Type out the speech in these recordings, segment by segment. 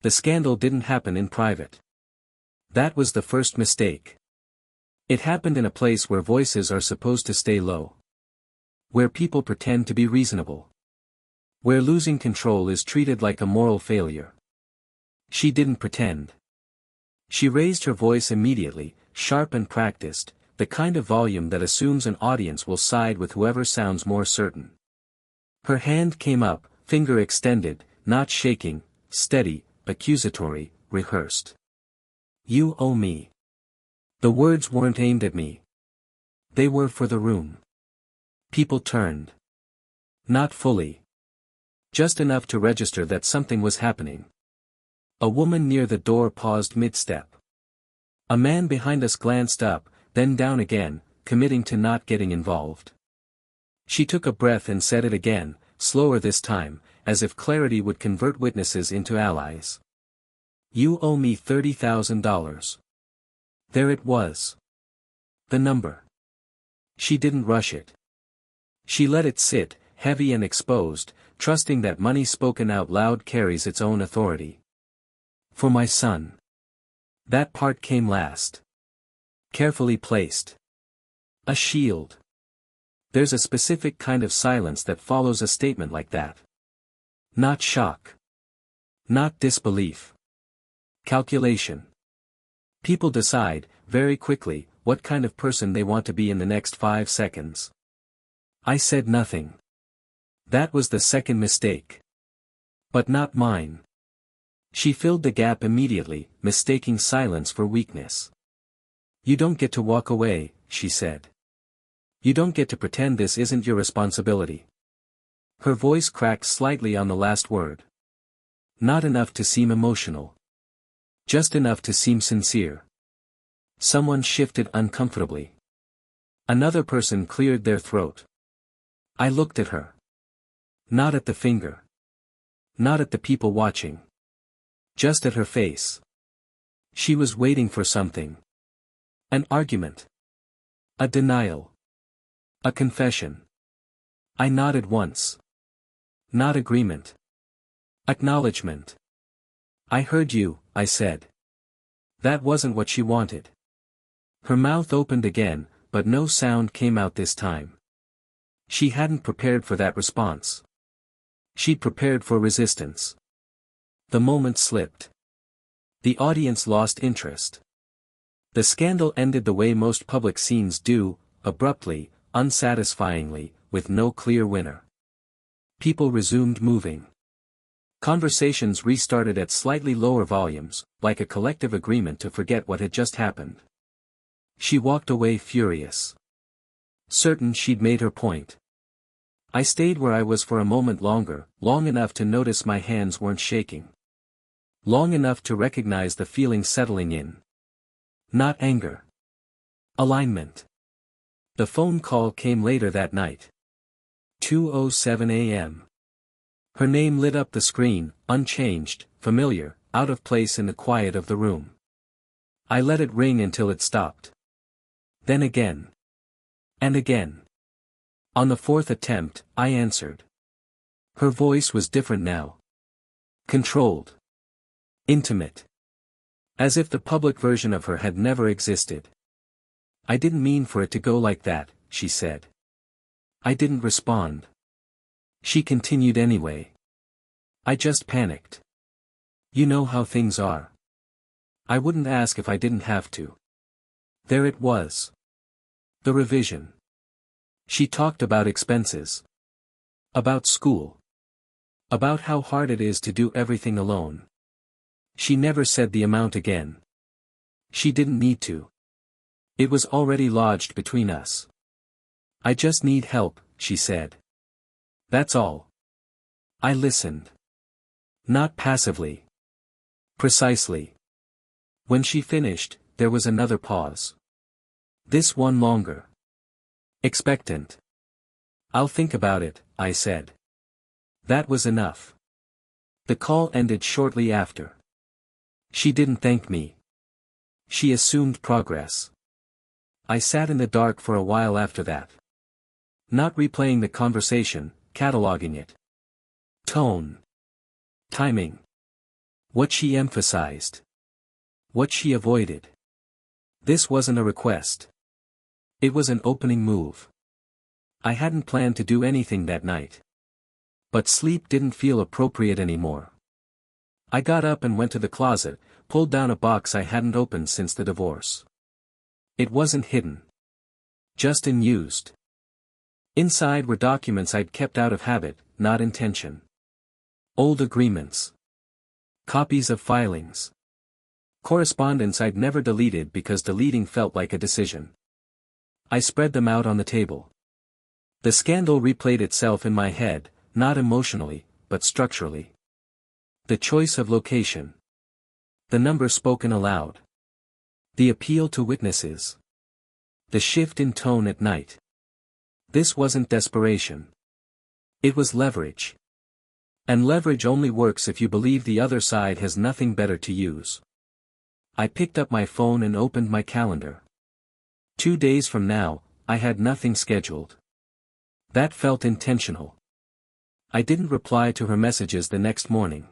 The scandal didn't happen in private. That was the first mistake. It happened in a place where voices are supposed to stay low. Where people pretend to be reasonable. Where losing control is treated like a moral failure. She didn't pretend. She raised her voice immediately, sharp and practiced, the kind of volume that assumes an audience will side with whoever sounds more certain. Her hand came up, finger extended, not shaking, steady, accusatory, rehearsed. You owe me. The words weren't aimed at me. They were for the room. People turned. Not fully. Just enough to register that something was happening. A woman near the door paused mid-step. A man behind us glanced up, then down again, committing to not getting involved. She took a breath and said it again, slower this time, as if clarity would convert witnesses into allies. You owe me $30,000. There it was. The number. She didn't rush it. She let it sit, heavy and exposed, trusting that money spoken out loud carries its own authority. For my son. That part came last. Carefully placed. A shield. There's a specific kind of silence that follows a statement like that. Not shock. Not disbelief. Calculation. People decide, very quickly, what kind of person they want to be in the next 5 seconds. I said nothing. That was the second mistake. But not mine. She filled the gap immediately, mistaking silence for weakness. You don't get to walk away, she said. You don't get to pretend this isn't your responsibility. Her voice cracked slightly on the last word. Not enough to seem emotional. Just enough to seem sincere. Someone shifted uncomfortably. Another person cleared their throat. I looked at her. Not at the finger. Not at the people watching. Just at her face. She was waiting for something. An argument. A denial. A confession. I nodded once. Not agreement. Acknowledgement. I heard you, I said. That wasn't what she wanted. Her mouth opened again, but no sound came out this time. She hadn't prepared for that response. She'd prepared for resistance. The moment slipped. The audience lost interest. The scandal ended the way most public scenes do, abruptly, unsatisfyingly, with no clear winner. People resumed moving. Conversations restarted at slightly lower volumes, like a collective agreement to forget what had just happened. She walked away furious. Certain she'd made her point. I stayed where I was for a moment longer, long enough to notice my hands weren't shaking. Long enough to recognize the feeling settling in. Not anger. Alignment. The phone call came later that night. 2:07 a.m. Her name lit up the screen, unchanged, familiar, out of place in the quiet of the room. I let it ring until it stopped. Then again. And again. On the fourth attempt, I answered. Her voice was different now. Controlled. Intimate. As if the public version of her had never existed. I didn't mean for it to go like that, she said. I didn't respond. She continued anyway. I just panicked. You know how things are. I wouldn't ask if I didn't have to. There it was. The revision. She talked about expenses. About school. About how hard it is to do everything alone. She never said the amount again. She didn't need to. It was already lodged between us. I just need help, she said. That's all. I listened. Not passively. Precisely. When she finished, there was another pause. This one longer. Expectant. I'll think about it, I said. That was enough. The call ended shortly after. She didn't thank me. She assumed progress. I sat in the dark for a while after that. Not replaying the conversation, cataloging it. Tone. Timing. What she emphasized. What she avoided. This wasn't a request. It was an opening move. I hadn't planned to do anything that night. But sleep didn't feel appropriate anymore. I got up and went to the closet, pulled down a box I hadn't opened since the divorce. It wasn't hidden. Just unused. Inside were documents I'd kept out of habit, not intention. Old agreements. Copies of filings. Correspondence I'd never deleted because deleting felt like a decision. I spread them out on the table. The scandal replayed itself in my head, not emotionally, but structurally. The choice of location. The number spoken aloud. The appeal to witnesses. The shift in tone at night. This wasn't desperation. It was leverage. And leverage only works if you believe the other side has nothing better to use. I picked up my phone and opened my calendar. 2 days from now, I had nothing scheduled. That felt intentional. I didn't reply to her messages the next morning.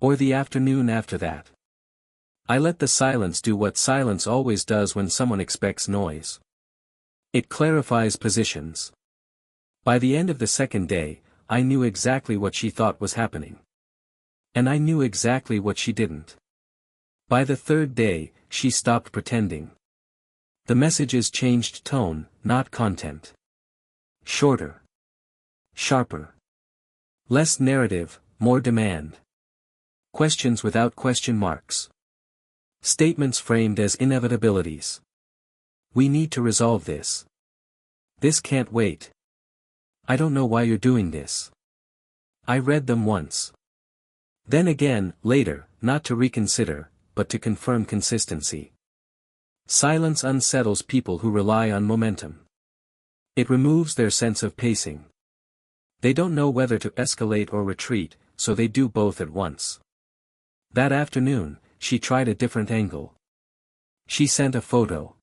Or the afternoon after that. I let the silence do what silence always does when someone expects noise. It clarifies positions. By the end of the second day, I knew exactly what she thought was happening. And I knew exactly what she didn't. By the third day, she stopped pretending. The messages changed tone, not content. Shorter. Sharper. Less narrative, more demand. Questions without question marks. Statements framed as inevitabilities. We need to resolve this. This can't wait. I don't know why you're doing this. I read them once. Then again, later, not to reconsider, but to confirm consistency. Silence unsettles people who rely on momentum. It removes their sense of pacing. They don't know whether to escalate or retreat, so they do both at once. That afternoon, she tried a different angle. She sent a photo.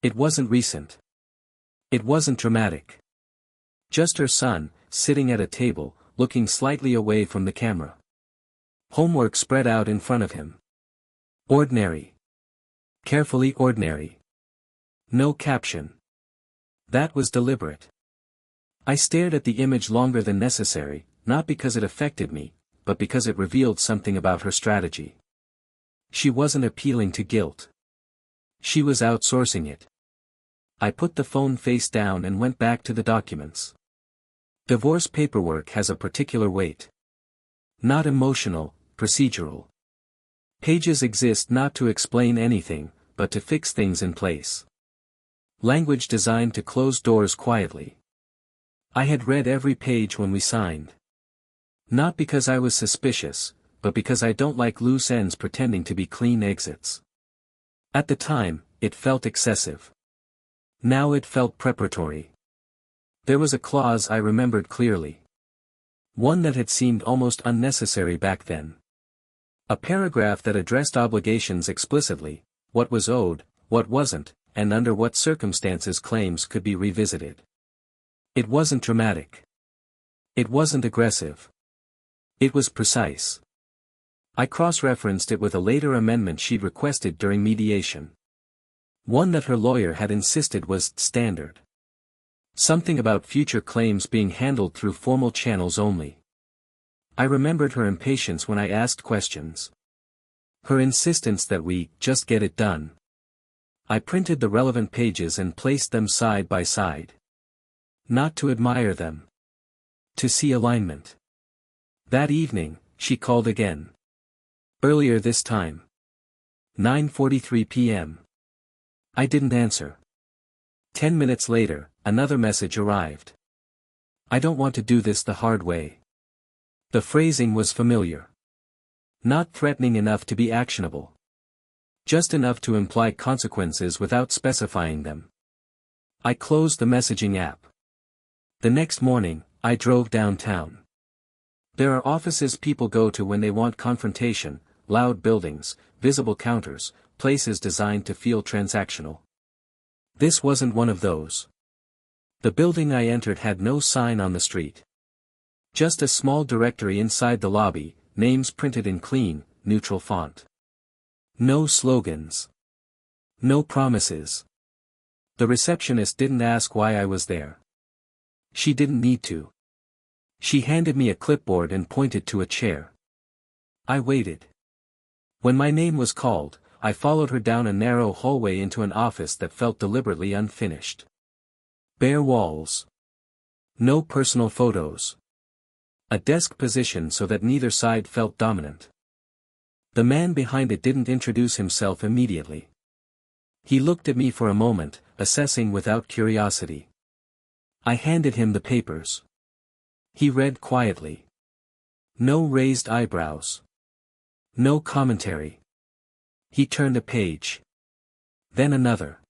It wasn't recent. It wasn't dramatic. Just her son, sitting at a table, looking slightly away from the camera. Homework spread out in front of him. Ordinary. Carefully ordinary. No caption. That was deliberate. I stared at the image longer than necessary, not because it affected me, but because it revealed something about her strategy. She wasn't appealing to guilt. She was outsourcing it. I put the phone face down and went back to the documents. Divorce paperwork has a particular weight. Not emotional, procedural. Pages exist not to explain anything, but to fix things in place. Language designed to close doors quietly. I had read every page when we signed. Not because I was suspicious, but because I don't like loose ends pretending to be clean exits. At the time, it felt excessive. Now it felt preparatory. There was a clause I remembered clearly. One that had seemed almost unnecessary back then. A paragraph that addressed obligations explicitly, what was owed, what wasn't, and under what circumstances claims could be revisited. It wasn't dramatic. It wasn't aggressive. It was precise. I cross-referenced it with a later amendment she'd requested during mediation. One that her lawyer had insisted was standard. Something about future claims being handled through formal channels only. I remembered her impatience when I asked questions. Her insistence that we just get it done. I printed the relevant pages and placed them side by side. Not to admire them. To see alignment. That evening, she called again. Earlier this time. 9:43 p.m. I didn't answer. 10 minutes later, another message arrived. I don't want to do this the hard way. The phrasing was familiar. Not threatening enough to be actionable. Just enough to imply consequences without specifying them. I closed the messaging app. The next morning, I drove downtown. There are offices people go to when they want confrontation, loud buildings, visible counters, places designed to feel transactional. This wasn't one of those. The building I entered had no sign on the street. Just a small directory inside the lobby, names printed in clean, neutral font. No slogans. No promises. The receptionist didn't ask why I was there. She didn't need to. She handed me a clipboard and pointed to a chair. I waited. When my name was called, I followed her down a narrow hallway into an office that felt deliberately unfinished. Bare walls. No personal photos. A desk position so that neither side felt dominant. The man behind it didn't introduce himself immediately. He looked at me for a moment, assessing without curiosity. I handed him the papers. He read quietly. No raised eyebrows. No commentary. He turned a page. Then another.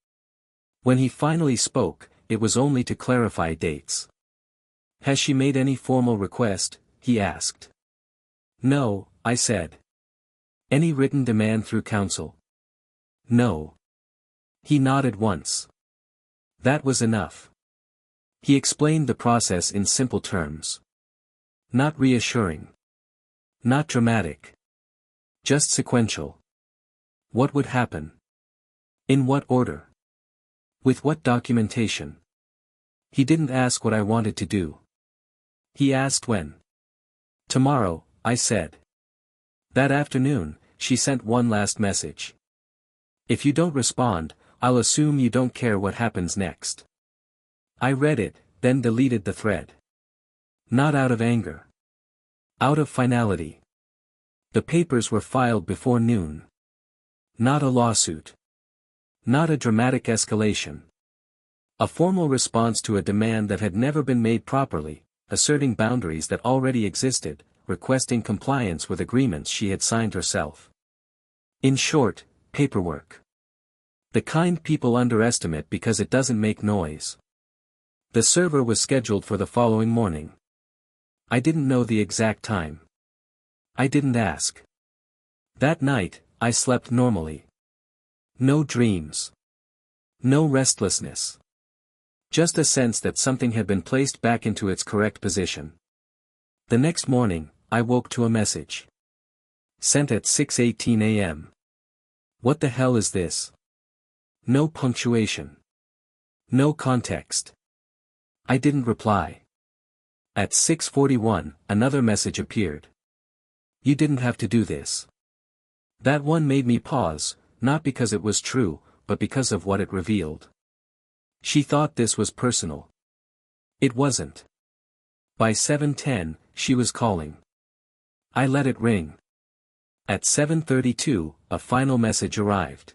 When he finally spoke, it was only to clarify dates. Has she made any formal request? He asked. No, I said. Any written demand through counsel? No. He nodded once. That was enough. He explained the process in simple terms. Not reassuring. Not dramatic. Just sequential. What would happen? In what order? With what documentation? He didn't ask what I wanted to do. He asked when. Tomorrow, I said. That afternoon, she sent one last message. If you don't respond, I'll assume you don't care what happens next. I read it, then deleted the thread. Not out of anger. Out of finality. The papers were filed before noon. Not a lawsuit. Not a dramatic escalation. A formal response to a demand that had never been made properly, asserting boundaries that already existed, requesting compliance with agreements she had signed herself. In short, paperwork. The kind people underestimate because it doesn't make noise. The server was scheduled for the following morning. I didn't know the exact time. I didn't ask. That night, I slept normally. No dreams. No restlessness. Just a sense that something had been placed back into its correct position. The next morning, I woke to a message. Sent at 6:18 a.m. What the hell is this? No punctuation. No context. I didn't reply. At 6:41, another message appeared. You didn't have to do this. That one made me pause, not because it was true, but because of what it revealed. She thought this was personal. It wasn't. By 7:10, she was calling. I let it ring. At 7:32, a final message arrived.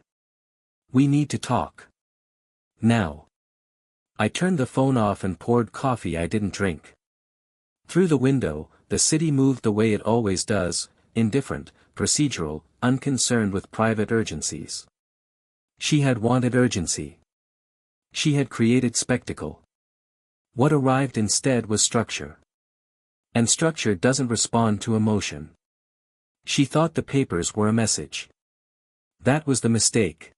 We need to talk. Now. I turned the phone off and poured coffee I didn't drink. Through the window, the city moved the way it always does, indifferent, procedural, unconcerned with private urgencies. She had wanted urgency. She had created spectacle. What arrived instead was structure. And structure doesn't respond to emotion. She thought the papers were a message. That was the mistake.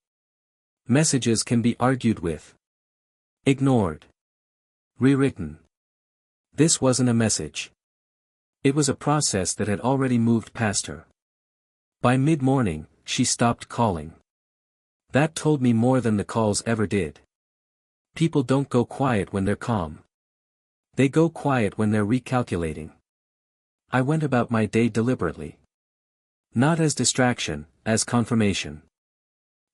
Messages can be argued with. Ignored. Rewritten. This wasn't a message. It was a process that had already moved past her. By mid-morning, she stopped calling. That told me more than the calls ever did. People don't go quiet when they're calm. They go quiet when they're recalculating. I went about my day deliberately. Not as distraction, as confirmation.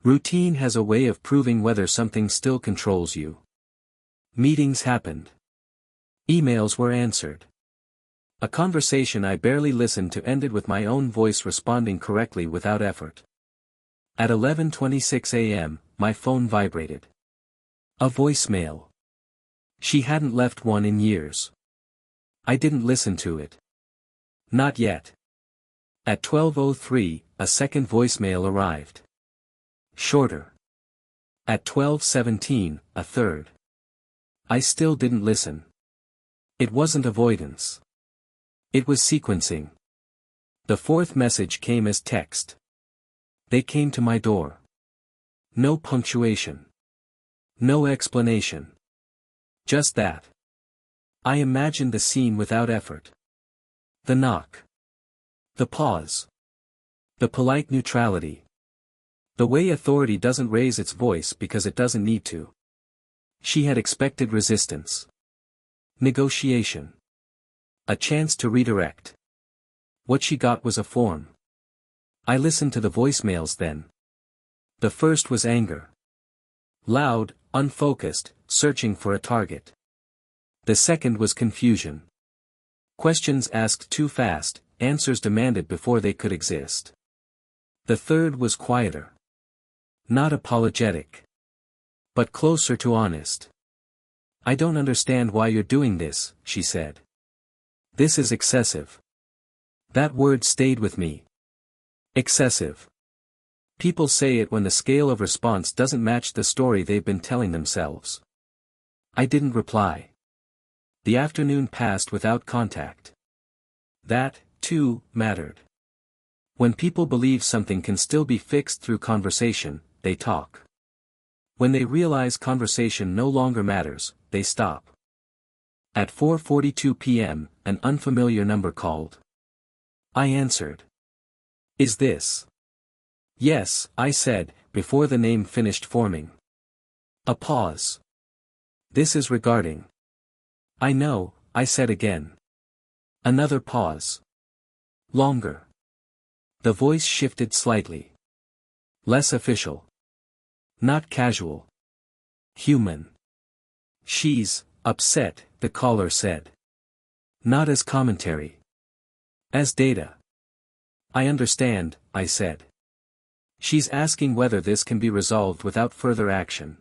Routine has a way of proving whether something still controls you. Meetings happened. Emails were answered. A conversation I barely listened to ended with my own voice responding correctly without effort. At 11:26 a.m., my phone vibrated. A voicemail. She hadn't left one in years. I didn't listen to it. Not yet. At 12:03, a second voicemail arrived. Shorter. At 12:17, a third. I still didn't listen. It wasn't avoidance. It was sequencing. The fourth message came as text. They came to my door. No punctuation. No explanation. Just that. I imagined the scene without effort. The knock. The pause. The polite neutrality. The way authority doesn't raise its voice because it doesn't need to. She had expected resistance. Negotiation. A chance to redirect. What she got was a form. I listened to the voicemails then. The first was anger. Loud, unfocused, searching for a target. The second was confusion. Questions asked too fast, answers demanded before they could exist. The third was quieter. Not apologetic. But closer to honest. I don't understand why you're doing this, she said. This is excessive. That word stayed with me. Excessive. People say it when the scale of response doesn't match the story they've been telling themselves. I didn't reply. The afternoon passed without contact. That, too, mattered. When people believe something can still be fixed through conversation, they talk. When they realize conversation no longer matters, they stop. At 4:42 p.m., an unfamiliar number called. I answered. Is this? Yes, I said, before the name finished forming. A pause. This is regarding. I know, I said again. Another pause. Longer. The voice shifted slightly. Less official. Not casual. Human. She's upset, the caller said. Not as commentary. As data. I understand, I said. She's asking whether this can be resolved without further action.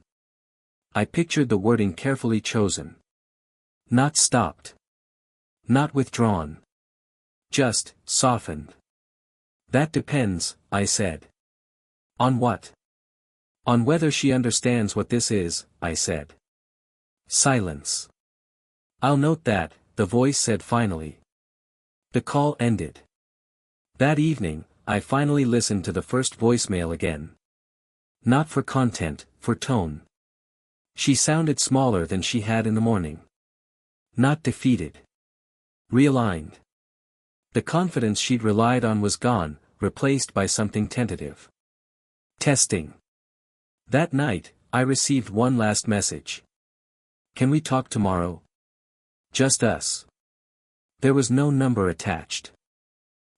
I pictured the wording carefully chosen. Not stopped. Not withdrawn. Just, softened. That depends, I said. On what? On whether she understands what this is, I said. Silence. I'll note that, the voice said finally. The call ended. That evening, I finally listened to the first voicemail again. Not for content, for tone. She sounded smaller than she had in the morning. Not defeated. Realigned. The confidence she'd relied on was gone, replaced by something tentative. Testing. That night, I received one last message. Can we talk tomorrow? Just us. There was no number attached.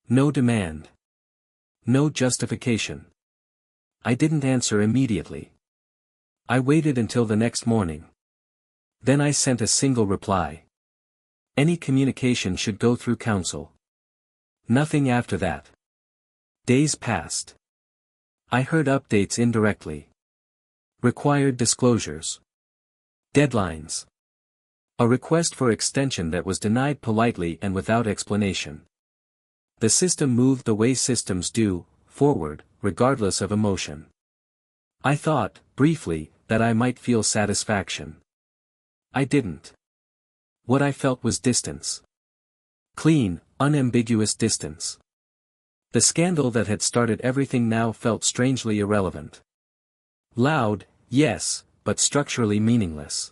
No demand. No justification. I didn't answer immediately. I waited until the next morning. Then I sent a single reply. Any communication should go through counsel. Nothing after that. Days passed. I heard updates indirectly. Required disclosures. Deadlines. A request for extension that was denied politely and without explanation. The system moved the way systems do, forward, regardless of emotion. I thought, briefly, that I might feel satisfaction. I didn't. What I felt was distance. Clean, unambiguous distance. The scandal that had started everything now felt strangely irrelevant. Loud, yes, but structurally meaningless.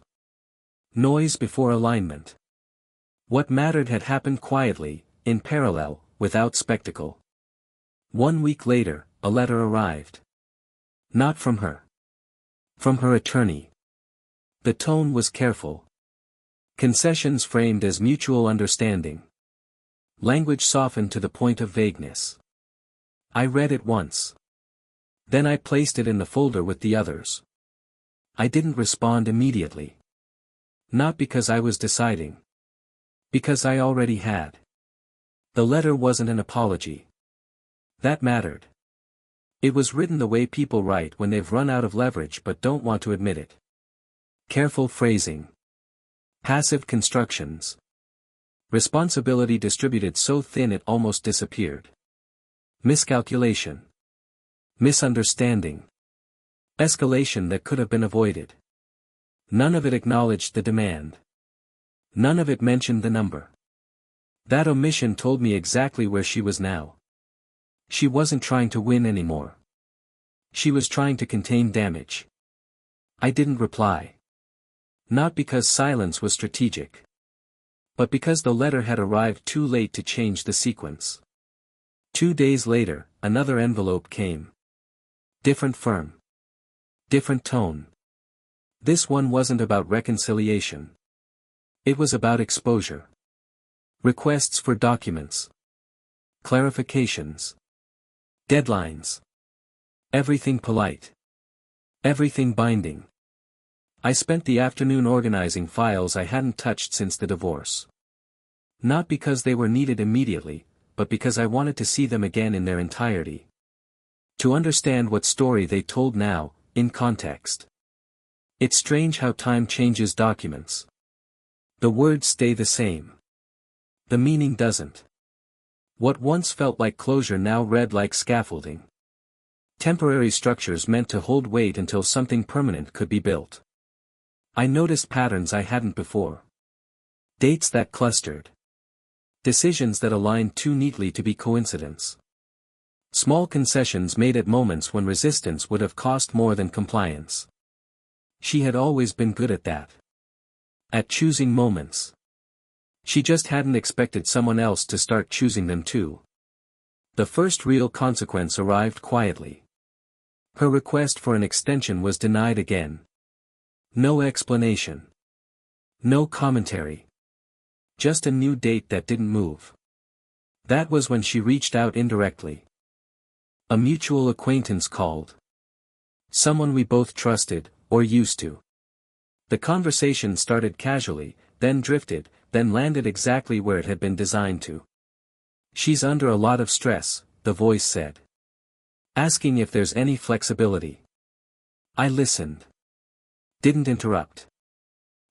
Noise before alignment. What mattered had happened quietly, in parallel, without spectacle. 1 week later, a letter arrived. Not from her. From her attorney. The tone was careful. Concessions framed as mutual understanding. Language softened to the point of vagueness. I read it once. Then I placed it in the folder with the others. I didn't respond immediately. Not because I was deciding. Because I already had. The letter wasn't an apology. That mattered. It was written the way people write when they've run out of leverage but don't want to admit it. Careful phrasing. Passive constructions. Responsibility distributed so thin it almost disappeared. Miscalculation. Misunderstanding. Escalation that could have been avoided. None of it acknowledged the demand. None of it mentioned the number. That omission told me exactly where she was now. She wasn't trying to win anymore. She was trying to contain damage. I didn't reply. Not because silence was strategic. But because the letter had arrived too late to change the sequence. 2 days later, another envelope came. Different firm. Different tone. This one wasn't about reconciliation. It was about exposure. Requests for documents. Clarifications. Deadlines. Everything polite. Everything binding. I spent the afternoon organizing files I hadn't touched since the divorce. Not because they were needed immediately, but because I wanted to see them again in their entirety. To understand what story they told now, in context. It's strange how time changes documents. The words stay the same. The meaning doesn't. What once felt like closure now read like scaffolding. Temporary structures meant to hold weight until something permanent could be built. I noticed patterns I hadn't before. Dates that clustered. Decisions that aligned too neatly to be coincidence. Small concessions made at moments when resistance would have cost more than compliance. She had always been good at that. At choosing moments. She just hadn't expected someone else to start choosing them too. The first real consequence arrived quietly. Her request for an extension was denied again. No explanation. No commentary. Just a new date that didn't move. That was when she reached out indirectly. A mutual acquaintance called. Someone we both trusted, or used to. The conversation started casually, then drifted, then landed exactly where it had been designed to. She's under a lot of stress, the voice said. Asking if there's any flexibility. I listened. Didn't interrupt.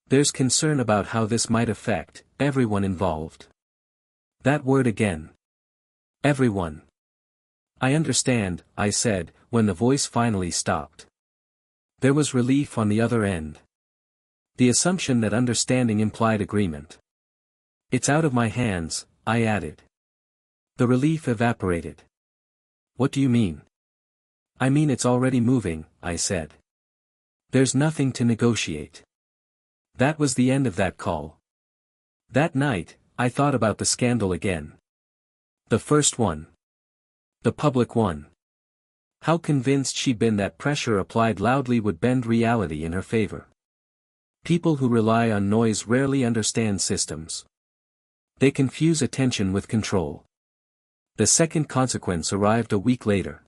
There's concern about how this might affect everyone involved. That word again. Everyone. I understand, I said, when the voice finally stopped. There was relief on the other end. The assumption that understanding implied agreement. It's out of my hands, I added. The relief evaporated. What do you mean? I mean it's already moving, I said. There's nothing to negotiate. That was the end of that call. That night, I thought about the scandal again. The first one. The public one. How convinced she'd been that pressure applied loudly would bend reality in her favor. People who rely on noise rarely understand systems. They confuse attention with control. The second consequence arrived a week later.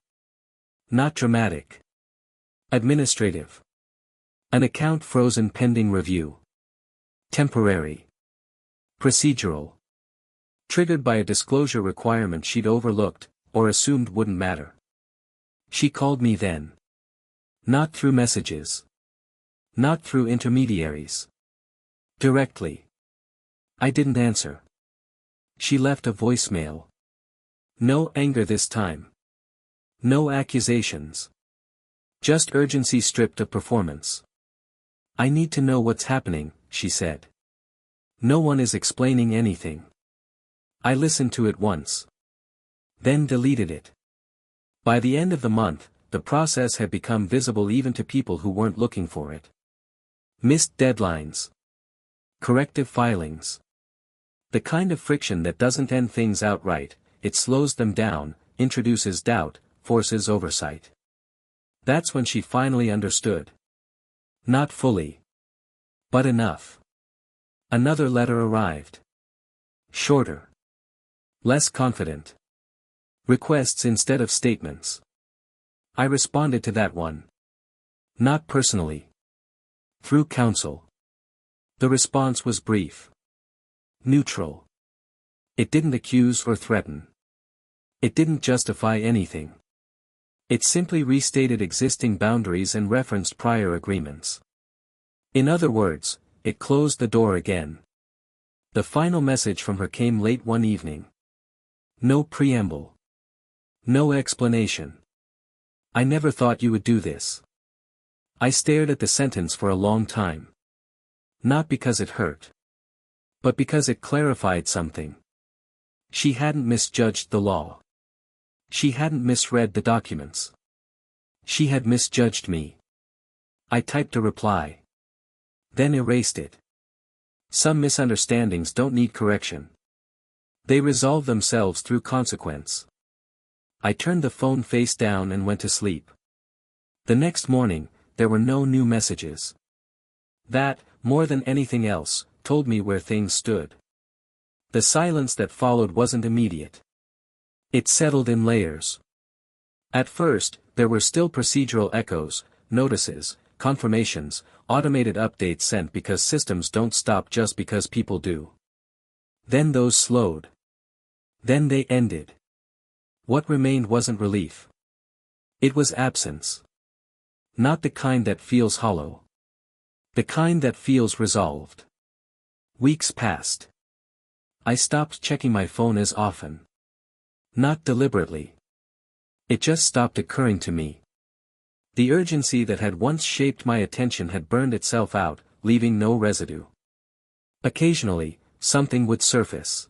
Not dramatic. Administrative. An account frozen pending review. Temporary. Procedural. Triggered by a disclosure requirement she'd overlooked, or assumed wouldn't matter. She called me then. Not through messages. Not through intermediaries. Directly. I didn't answer. She left a voicemail. No anger this time. No accusations. Just urgency stripped of performance. I need to know what's happening, she said. No one is explaining anything. I listened to it once. Then deleted it. By the end of the month, the process had become visible even to people who weren't looking for it. Missed deadlines. Corrective filings. The kind of friction that doesn't end things outright, it slows them down, introduces doubt, forces oversight. That's when she finally understood. Not fully. But enough. Another letter arrived. Shorter. Less confident. Requests instead of statements. I responded to that one. Not personally. Through counsel. The response was brief. Neutral. It didn't accuse or threaten. It didn't justify anything. It simply restated existing boundaries and referenced prior agreements. In other words, it closed the door again. The final message from her came late one evening. No preamble. No explanation. I never thought you would do this. I stared at the sentence for a long time. Not because it hurt. But because it clarified something. She hadn't misjudged the law. She hadn't misread the documents. She had misjudged me. I typed a reply. Then erased it. Some misunderstandings don't need correction. They resolve themselves through consequence. I turned the phone face down and went to sleep. The next morning, there were no new messages. That, more than anything else, told me where things stood. The silence that followed wasn't immediate. It settled in layers. At first, there were still procedural echoes, notices, confirmations, automated updates sent because systems don't stop just because people do. Then those slowed. Then they ended. What remained wasn't relief. It was absence. Not the kind that feels hollow. The kind that feels resolved. Weeks passed. I stopped checking my phone as often. Not deliberately. It just stopped occurring to me. The urgency that had once shaped my attention had burned itself out, leaving no residue. Occasionally, something would surface.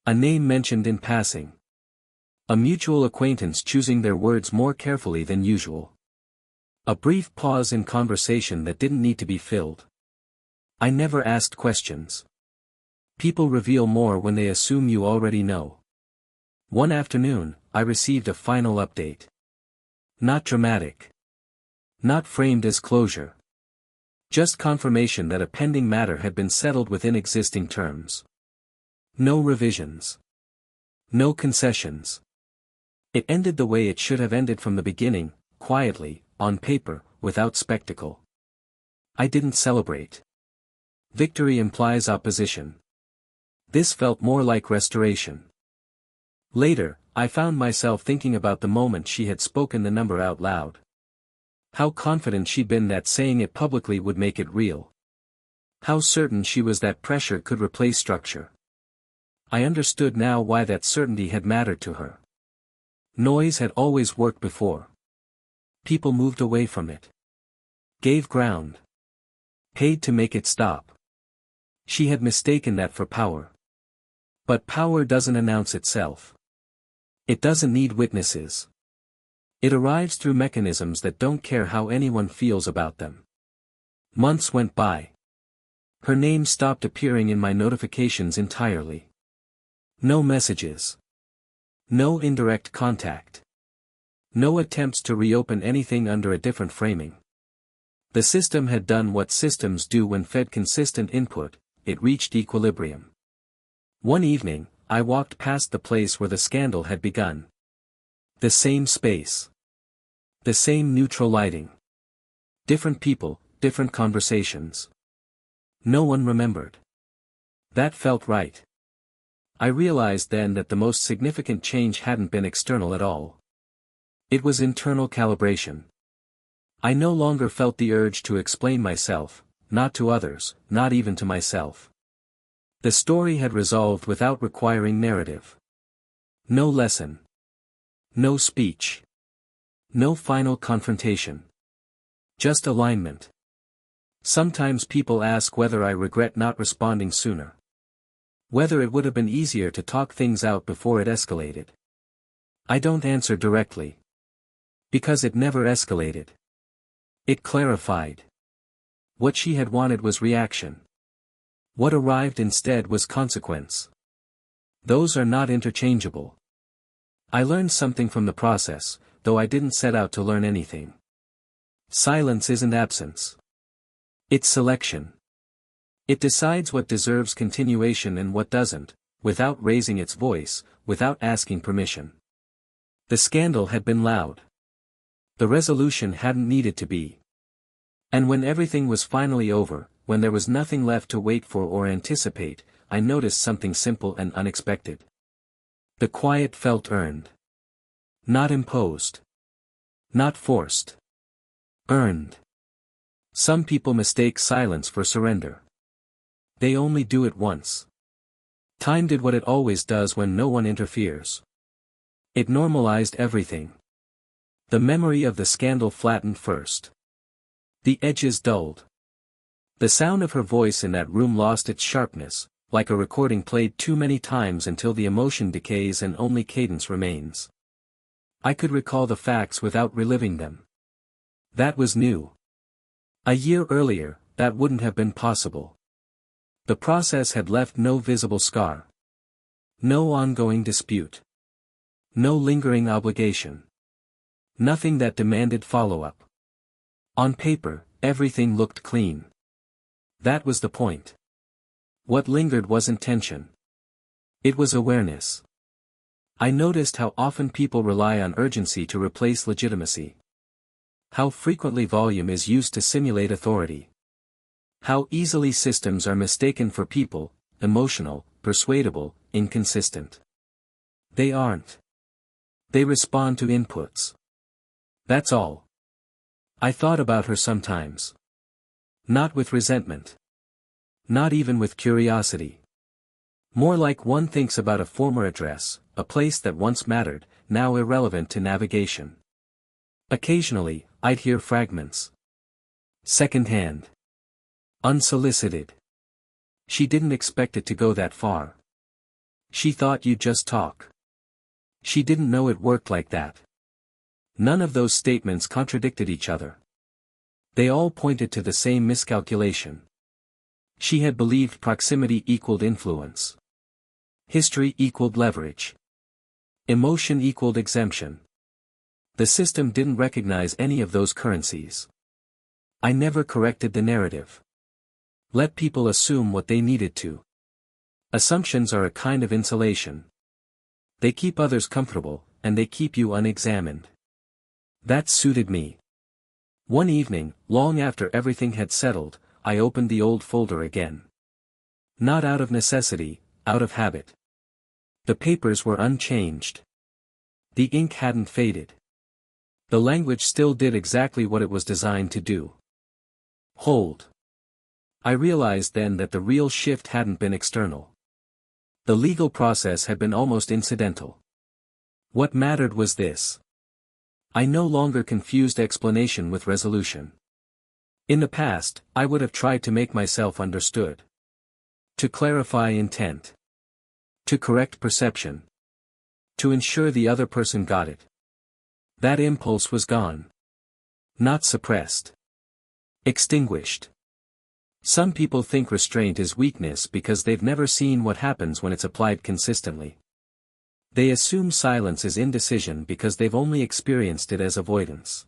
A name mentioned in passing. A mutual acquaintance choosing their words more carefully than usual. A brief pause in conversation that didn't need to be filled. I never asked questions. People reveal more when they assume you already know. One afternoon, I received a final update. Not dramatic. Not framed as closure. Just confirmation that a pending matter had been settled within existing terms. No revisions. No concessions. It ended the way it should have ended from the beginning, quietly, on paper, without spectacle. I didn't celebrate. Victory implies opposition. This felt more like restoration. Later, I found myself thinking about the moment she had spoken the number out loud. How confident she'd been that saying it publicly would make it real. How certain she was that pressure could replace structure. I understood now why that certainty had mattered to her. Noise had always worked before. People moved away from it. Gave ground. Paid to make it stop. She had mistaken that for power. But power doesn't announce itself. It doesn't need witnesses. It arrives through mechanisms that don't care how anyone feels about them. Months went by. Her name stopped appearing in my notifications entirely. No messages. No indirect contact. No attempts to reopen anything under a different framing. The system had done what systems do when fed consistent input, it reached equilibrium. One evening, I walked past the place where the scandal had begun. The same space. The same neutral lighting. Different people, different conversations. No one remembered. That felt right. I realized then that the most significant change hadn't been external at all. It was internal calibration. I no longer felt the urge to explain myself, not to others, not even to myself. The story had resolved without requiring narrative. No lesson. No speech. No final confrontation. Just alignment. Sometimes people ask whether I regret not responding sooner. Whether it would have been easier to talk things out before it escalated. I don't answer directly. Because it never escalated. It clarified. What she had wanted was reaction. What arrived instead was consequence. Those are not interchangeable. I learned something from the process, though I didn't set out to learn anything. Silence isn't absence. It's selection. It decides what deserves continuation and what doesn't, without raising its voice, without asking permission. The scandal had been loud. The resolution hadn't needed to be. And when everything was finally over, when there was nothing left to wait for or anticipate, I noticed something simple and unexpected. The quiet felt earned. Not imposed. Not forced. Earned. Some people mistake silence for surrender. They only do it once. Time did what it always does when no one interferes. It normalized everything. The memory of the scandal flattened first. The edges dulled. The sound of her voice in that room lost its sharpness, like a recording played too many times until the emotion decays and only cadence remains. I could recall the facts without reliving them. That was new. A year earlier, that wouldn't have been possible. The process had left no visible scar. No ongoing dispute. No lingering obligation. Nothing that demanded follow-up. On paper, everything looked clean. That was the point. What lingered wasn't tension. It was awareness. I noticed how often people rely on urgency to replace legitimacy. How frequently volume is used to simulate authority. How easily systems are mistaken for people, emotional, persuadable, inconsistent. They aren't. They respond to inputs. That's all. I thought about her sometimes. Not with resentment. Not even with curiosity. More like one thinks about a former address, a place that once mattered, now irrelevant to navigation. Occasionally, I'd hear fragments. Second-hand. Unsolicited. She didn't expect it to go that far. She thought you'd just talk. She didn't know it worked like that. None of those statements contradicted each other. They all pointed to the same miscalculation. She had believed proximity equaled influence. History equaled leverage. Emotion equaled exemption. The system didn't recognize any of those currencies. I never corrected the narrative. Let people assume what they needed to. Assumptions are a kind of insulation. They keep others comfortable, and they keep you unexamined. That suited me. One evening, long after everything had settled, I opened the old folder again. Not out of necessity, out of habit. The papers were unchanged. The ink hadn't faded. The language still did exactly what it was designed to do. Hold. I realized then that the real shift hadn't been external. The legal process had been almost incidental. What mattered was this. I no longer confused explanation with resolution. In the past, I would have tried to make myself understood. To clarify intent. To correct perception. To ensure the other person got it. That impulse was gone. Not suppressed. Extinguished. Some people think restraint is weakness because they've never seen what happens when it's applied consistently. They assume silence is indecision because they've only experienced it as avoidance.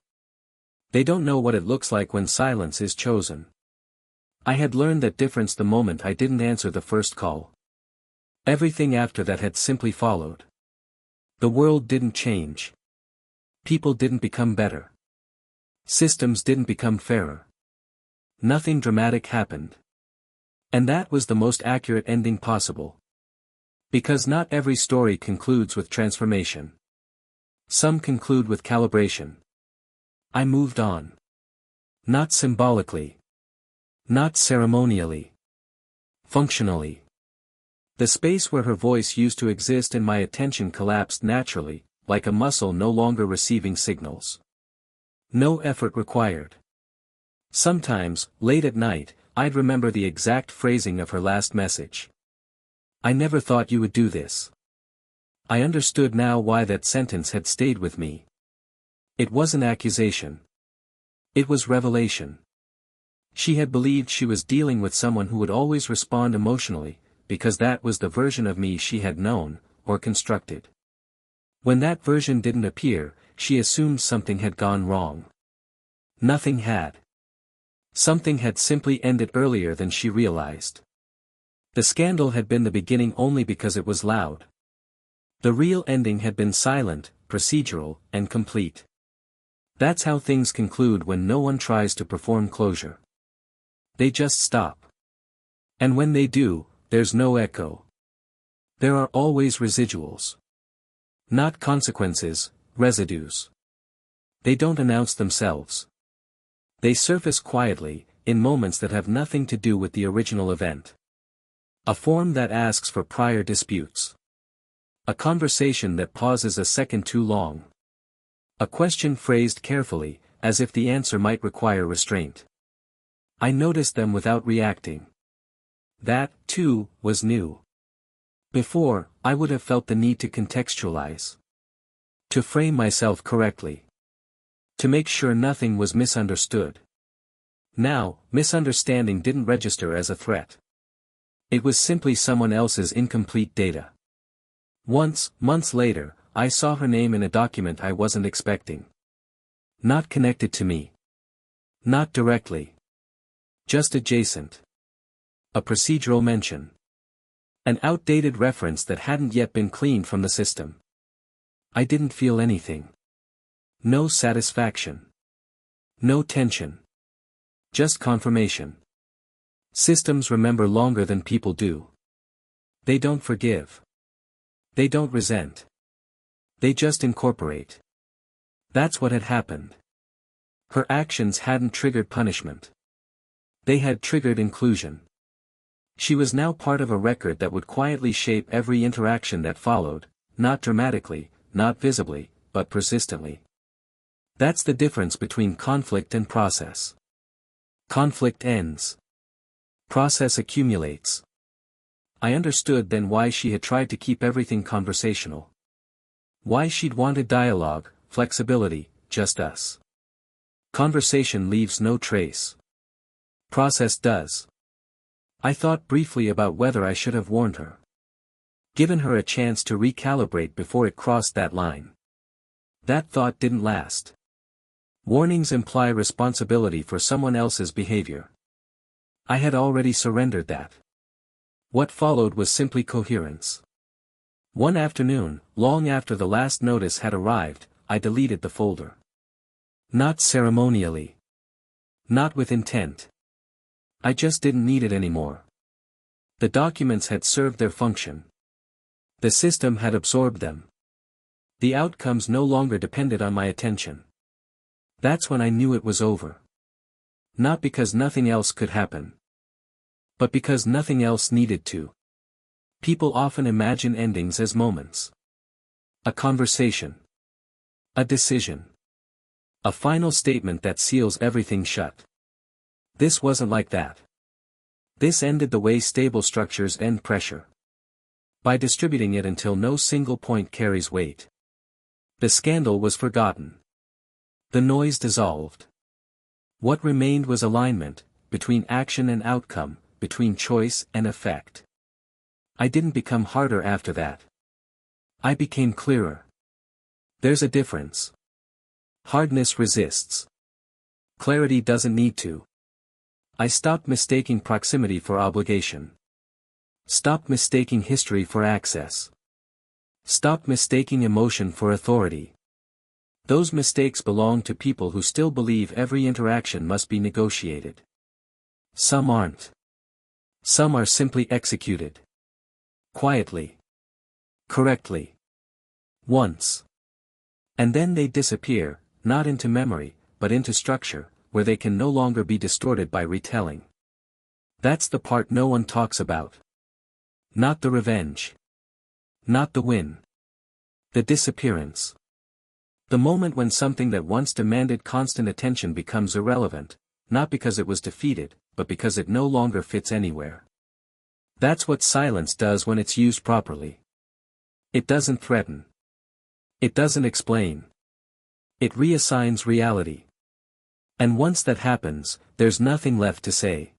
They don't know what it looks like when silence is chosen. I had learned that difference the moment I didn't answer the first call. Everything after that had simply followed. The world didn't change. People didn't become better. Systems didn't become fairer. Nothing dramatic happened. And that was the most accurate ending possible. Because not every story concludes with transformation. Some conclude with calibration. I moved on. Not symbolically. Not ceremonially. Functionally. The space where her voice used to exist in my attention collapsed naturally, like a muscle no longer receiving signals. No effort required. Sometimes, late at night, I'd remember the exact phrasing of her last message. I never thought you would do this. I understood now why that sentence had stayed with me. It wasn't accusation. It was revelation. She had believed she was dealing with someone who would always respond emotionally, because that was the version of me she had known, or constructed. When that version didn't appear, she assumed something had gone wrong. Nothing had. Something had simply ended earlier than she realized. The scandal had been the beginning only because it was loud. The real ending had been silent, procedural, and complete. That's how things conclude when no one tries to perform closure. They just stop. And when they do, there's no echo. There are always residuals. Not consequences, residues. They don't announce themselves. They surface quietly, in moments that have nothing to do with the original event. A form that asks for prior disputes. A conversation that pauses a second too long. A question phrased carefully, as if the answer might require restraint. I noticed them without reacting. That, too, was new. Before, I would have felt the need to contextualize. To frame myself correctly. To make sure nothing was misunderstood. Now, misunderstanding didn't register as a threat. It was simply someone else's incomplete data. Once, months later, I saw her name in a document I wasn't expecting. Not connected to me. Not directly. Just adjacent. A procedural mention. An outdated reference that hadn't yet been cleaned from the system. I didn't feel anything. No satisfaction. No tension. Just confirmation. Systems remember longer than people do. They don't forgive. They don't resent. They just incorporate. That's what had happened. Her actions hadn't triggered punishment. They had triggered inclusion. She was now part of a record that would quietly shape every interaction that followed, not dramatically, not visibly, but persistently. That's the difference between conflict and process. Conflict ends. Process accumulates. I understood then why she had tried to keep everything conversational. Why she'd wanted dialogue, flexibility, just us. Conversation leaves no trace. Process does. I thought briefly about whether I should have warned her. Given her a chance to recalibrate before it crossed that line. That thought didn't last. Warnings imply responsibility for someone else's behavior. I had already surrendered that. What followed was simply coherence. One afternoon, long after the last notice had arrived, I deleted the folder. Not ceremonially. Not with intent. I just didn't need it anymore. The documents had served their function. The system had absorbed them. The outcomes no longer depended on my attention. That's when I knew it was over. Not because nothing else could happen. But because nothing else needed to. People often imagine endings as moments. A conversation. A decision. A final statement that seals everything shut. This wasn't like that. This ended the way stable structures end pressure. By distributing it until no single point carries weight. The scandal was forgotten. The noise dissolved. What remained was alignment, between action and outcome, between choice and effect. I didn't become harder after that. I became clearer. There's a difference. Hardness resists. Clarity doesn't need to. I stopped mistaking proximity for obligation. Stopped mistaking history for access. Stopped mistaking emotion for authority. Those mistakes belong to people who still believe every interaction must be negotiated. Some aren't. Some are simply executed. Quietly. Correctly. Once. And then they disappear, not into memory, but into structure, where they can no longer be distorted by retelling. That's the part no one talks about. Not the revenge. Not the win. The disappearance. The moment when something that once demanded constant attention becomes irrelevant, not because it was defeated, but because it no longer fits anywhere. That's what silence does when it's used properly. It doesn't threaten. It doesn't explain. It reassigns reality. And once that happens, there's nothing left to say.